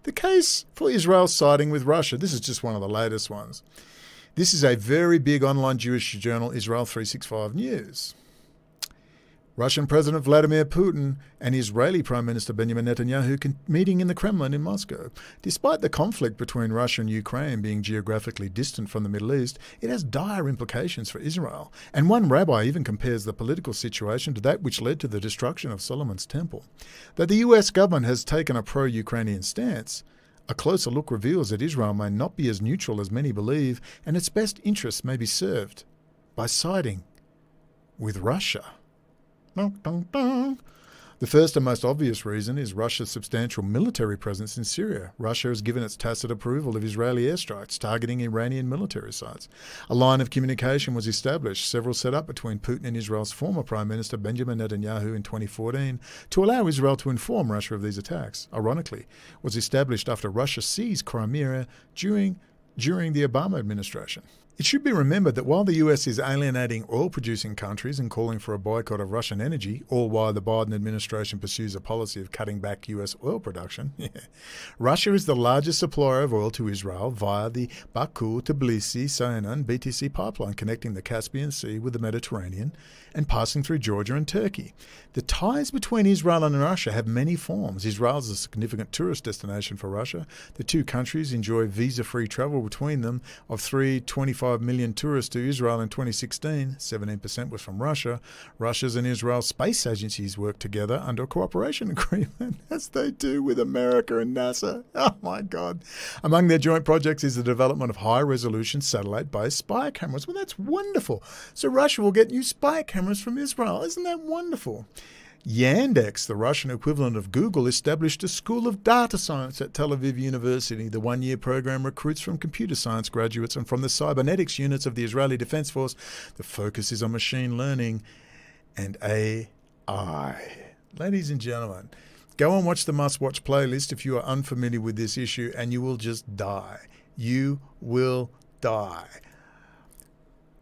The case for Israel siding with Russia. This is just one of the latest ones. This is a very big online Jewish journal, Israel 365 News. Russian President Vladimir Putin and Israeli Prime Minister Benjamin Netanyahu meeting in the Kremlin in Moscow. Despite the conflict between Russia and Ukraine being geographically distant from the Middle East, it has dire implications for Israel. And one rabbi even compares the political situation to that which led to the destruction of Solomon's Temple. Though the US government has taken a pro-Ukrainian stance, a closer look reveals that Israel may not be as neutral as many believe, and its best interests may be served by siding with Russia. The first and most obvious reason is Russia's substantial military presence in Syria. Russia has given its tacit approval of Israeli airstrikes targeting Iranian military sites. A line of communication was established, several set up between Putin and Israel's former Prime Minister Benjamin Netanyahu in 2014 to allow Israel to inform Russia of these attacks. Ironically, was established after Russia seized Crimea during the Obama administration. It should be remembered that while the US is alienating oil-producing countries and calling for a boycott of Russian energy, all while the Biden administration pursues a policy of cutting back US oil production, Russia is the largest supplier of oil to Israel via the Baku-Tbilisi-Ceyhan BTC pipeline connecting the Caspian Sea with the Mediterranean and passing through Georgia and Turkey. The ties between Israel and Russia have many forms. Israel is a significant tourist destination for Russia. The two countries enjoy visa-free travel between them. Of 325 million tourists to Israel in 2016, 17% was from Russia. Russia's and Israel's space agencies work together under a cooperation agreement, as they do with America and NASA. Oh my God. Among their joint projects is the development of high-resolution satellite-based spy cameras. Well, that's wonderful. So Russia will get new spy cameras from Israel. Isn't that wonderful? Yandex, the Russian equivalent of Google, established a School of Data Science at Tel Aviv University. The one-year program recruits from computer science graduates and from the cybernetics units of the Israeli Defense Force. The focus is on machine learning and AI. Ladies and gentlemen, go and watch the must-watch playlist if you are unfamiliar with this issue, and you will just die. You will die.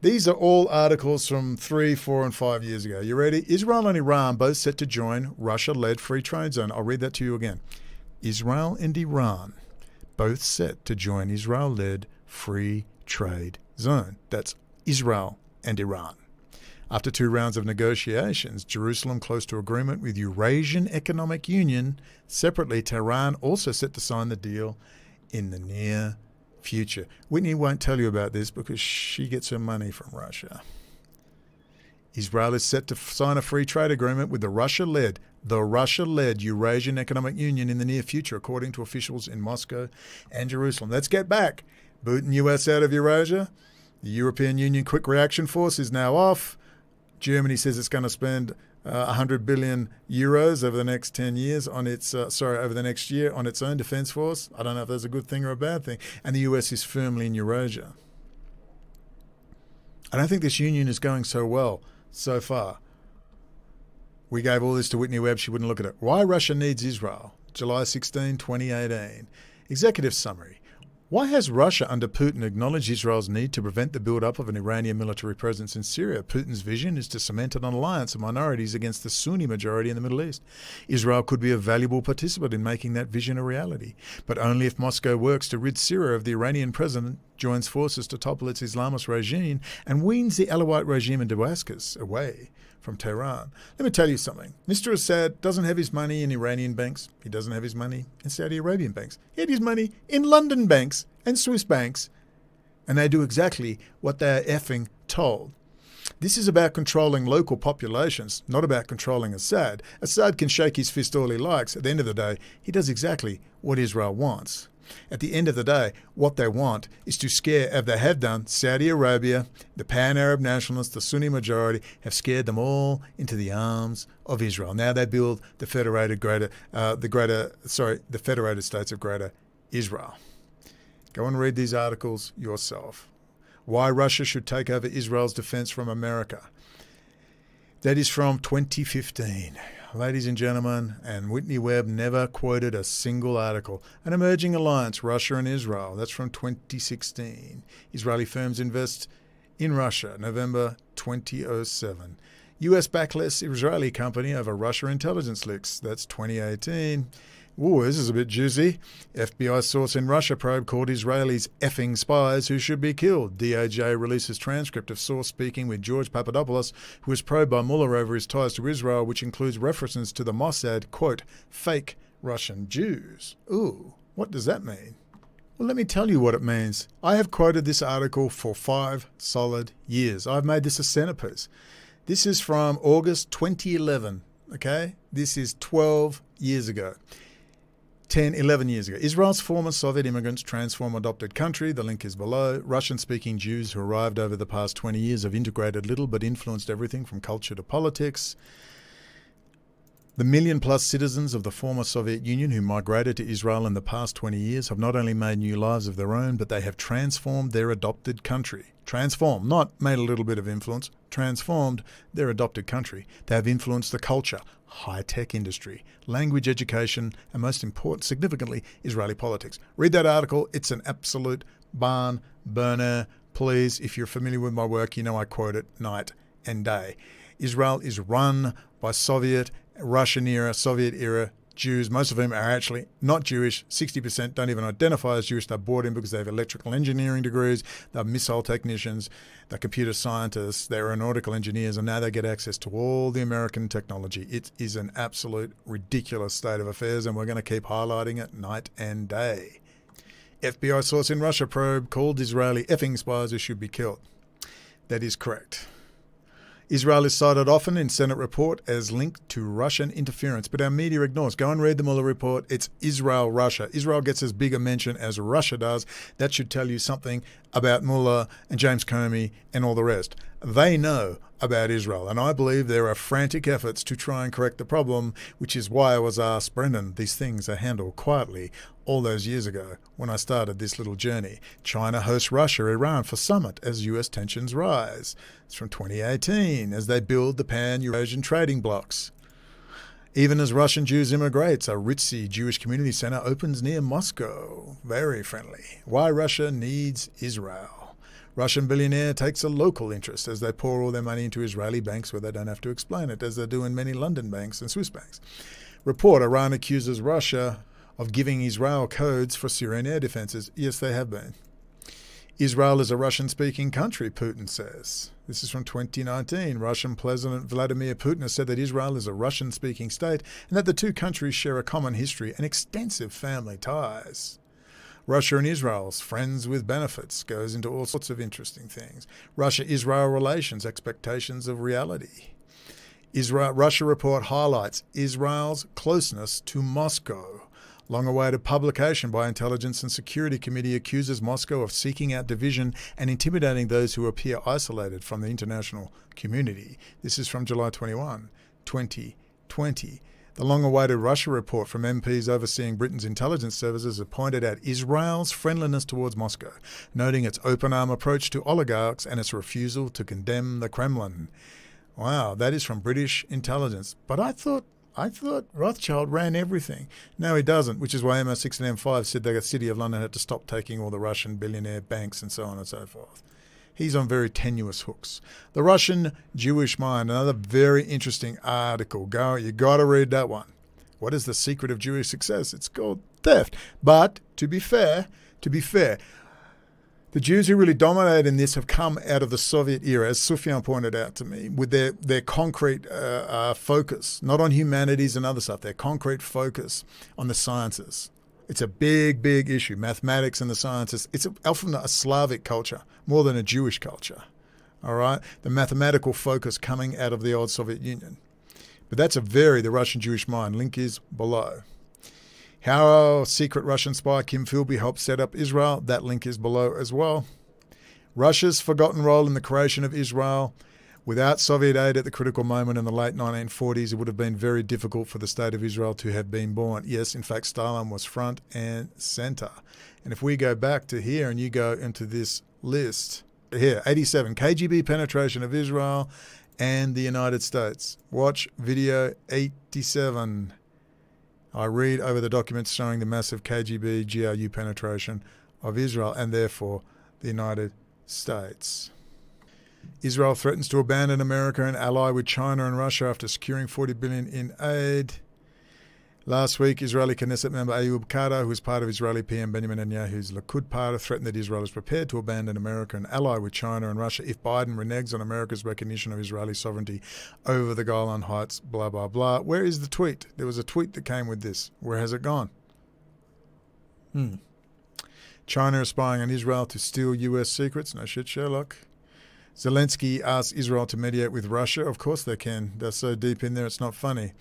These are all articles from 3, 4, and 5 years ago. You ready? Israel and Iran both set to join Russia-led free trade zone. I'll read that to you again. Israel and Iran both set to join Israel-led free trade zone. That's Israel and Iran. After 2 rounds of negotiations, Jerusalem close to agreement with Eurasian Economic Union. Separately, Tehran also set to sign the deal in the near future. Whitney won't tell you about this because she gets her money from Russia. Israel is set to sign a free trade agreement with the Russia-led Eurasian Economic Union in the near future, according to officials in Moscow and Jerusalem. Let's get back. Booting US out of Eurasia. The European Union Quick Reaction Force is now off. Germany says it's going to spend 100 billion euros over the next 10 years on its, over the next year on its own defence force. I don't know if that's a good thing or a bad thing. And the US is firmly in Eurasia. I don't think this union is going so well so far. We gave all this to Whitney Webb. She wouldn't look at it. Why Russia needs Israel. July 16, 2018. Executive summary. Why has Russia under Putin acknowledged Israel's need to prevent the build-up of an Iranian military presence in Syria? Putin's vision is to cement an alliance of minorities against the Sunni majority in the Middle East. Israel could be a valuable participant in making that vision a reality, but only if Moscow works to rid Syria of the Iranian president, joins forces to topple its Islamist regime, and weans the Alawite regime in Damascus away from Tehran. Let me tell you something. Mr. Assad doesn't have his money in Iranian banks. He doesn't have his money in Saudi Arabian banks. He had his money in London banks and Swiss banks, and they do exactly what they're effing told. This is about controlling local populations, not about controlling Assad. Assad can shake his fist all he likes. At the end of the day, he does exactly what Israel wants. At the end of the day, what they want is to scare, as they have done, Saudi Arabia, the pan-Arab nationalists, the Sunni majority, have scared them all into the arms of Israel. Now they build the Federated States of Greater Israel. Go and read these articles yourself. Why Russia should take over Israel's defense from America. That is from 2015. Ladies and gentlemen, and Whitney Webb never quoted a single article. An emerging alliance, Russia and Israel. That's from 2016. Israeli firms invest in Russia, November 2007. US backless Israeli company over Russia intelligence leaks. That's 2018. Ooh, this is a bit juicy. FBI source in Russia probe called Israelis effing spies who should be killed. DOJ releases transcript of source speaking with George Papadopoulos, who was probed by Mueller over his ties to Israel, which includes references to the Mossad, quote, fake Russian Jews. Ooh, what does that mean? Well, let me tell you what it means. I have quoted this article for 5 solid years. I've made this a centerpiece. This is from August 2011, okay? This is 12 years ago. 11 years ago. Israel's former Soviet immigrants transform adopted country. The link is below. Russian-speaking Jews who arrived over the past 20 years have integrated little but influenced everything from culture to politics. The million-plus citizens of the former Soviet Union who migrated to Israel in the past 20 years have not only made new lives of their own, but they have transformed their adopted country. Transformed, not made a little bit of influence, transformed their adopted country. They have influenced the culture, high-tech industry, language education, and most important, significantly, Israeli politics. Read that article. It's an absolute barn burner. Please, if you're familiar with my work, you know I quote it night and day. Israel is run by Soviet, Russian-era, Soviet-era Jews, most of whom are actually not Jewish. 60% don't even identify as Jewish. They're brought in because they have electrical engineering degrees, they're missile technicians, they're computer scientists, they're aeronautical engineers, and now they get access to all the American technology. It is an absolute ridiculous state of affairs, and we're going to keep highlighting it night and day. FBI source in Russia probe called Israeli effing spies who should be killed. That is correct. Israel is cited often in Senate report as linked to Russian interference, but our media ignores. Go and read the Mueller report. It's Israel-Russia. Israel gets as big a mention as Russia does. That should tell you something about Mueller and James Comey and all the rest. They know about Israel, and I believe there are frantic efforts to try and correct the problem, which is why I was asked, Brendan, these things are handled quietly all those years ago when I started this little journey. China hosts Russia, Iran for summit as US tensions rise. It's from 2018 as they build the Pan-Eurasian trading blocs. Even as Russian Jews immigrate, a ritzy Jewish community center opens near Moscow. Very friendly. Why Russia needs Israel. Russian billionaire takes a local interest as they pour all their money into Israeli banks where they don't have to explain it, as they do in many London banks and Swiss banks. Report, Iran accuses Russia of giving Israel codes for Syrian air defenses. Yes, they have been. Israel is a Russian-speaking country, Putin says. This is from 2019. Russian President Vladimir Putin has said that Israel is a Russian-speaking state and that the two countries share a common history and extensive family ties. Russia and Israel's friends with benefits goes into all sorts of interesting things. Russia-Israel relations, expectations of reality. Russia report highlights Israel's closeness to Moscow. Long-awaited publication by Intelligence and Security Committee accuses Moscow of seeking out division and intimidating those who appear isolated from the international community. This is from July 21, 2020. The long-awaited Russia report from MPs overseeing Britain's intelligence services have pointed out Israel's friendliness towards Moscow, noting its open-arm approach to oligarchs and its refusal to condemn the Kremlin. Wow, that is from British intelligence. But I thought Rothschild ran everything. No, he doesn't, which is why MI6 and M5 said the City of London had to stop taking all the Russian billionaire banks and so on and so forth. He's on very tenuous hooks. The Russian Jewish Mind, another very interesting article. You got to read that one. What is the secret of Jewish success? It's called theft. But to be fair, the Jews who really dominate in this have come out of the Soviet era, as Sufyan pointed out to me, with their concrete focus, not on humanities and other stuff, their concrete focus on the sciences. It's a big, big issue, mathematics and the sciences. It's often a Slavic culture more than a Jewish culture, all right? The mathematical focus coming out of the old Soviet Union. But that's the Russian Jewish Mind. Link is below. How secret Russian spy Kim Philby helped set up Israel. That link is below as well. Russia's forgotten role in the creation of Israel. Without Soviet aid at the critical moment in the late 1940s, it would have been very difficult for the state of Israel to have been born. Yes, in fact, Stalin was front and center. And if we go back to here and you go into this list, here, 87, KGB penetration of Israel and the United States. Watch video 87. I read over the documents showing the massive KGB GRU penetration of Israel and therefore the United States. Israel threatens to abandon America and ally with China and Russia after securing $40 billion in aid. Last week, Israeli Knesset member Ayub Kara, who is part of Israeli PM Benjamin Netanyahu's Likud party, threatened that Israel is prepared to abandon America and ally with China and Russia if Biden reneges on America's recognition of Israeli sovereignty over the Golan Heights, blah, blah, blah. Where is the tweet? There was a tweet that came with this. Where has it gone? China is spying on Israel to steal US secrets. No shit, Sherlock. Zelensky asks Israel to mediate with Russia. Of course they can. They're so deep in there, it's not funny.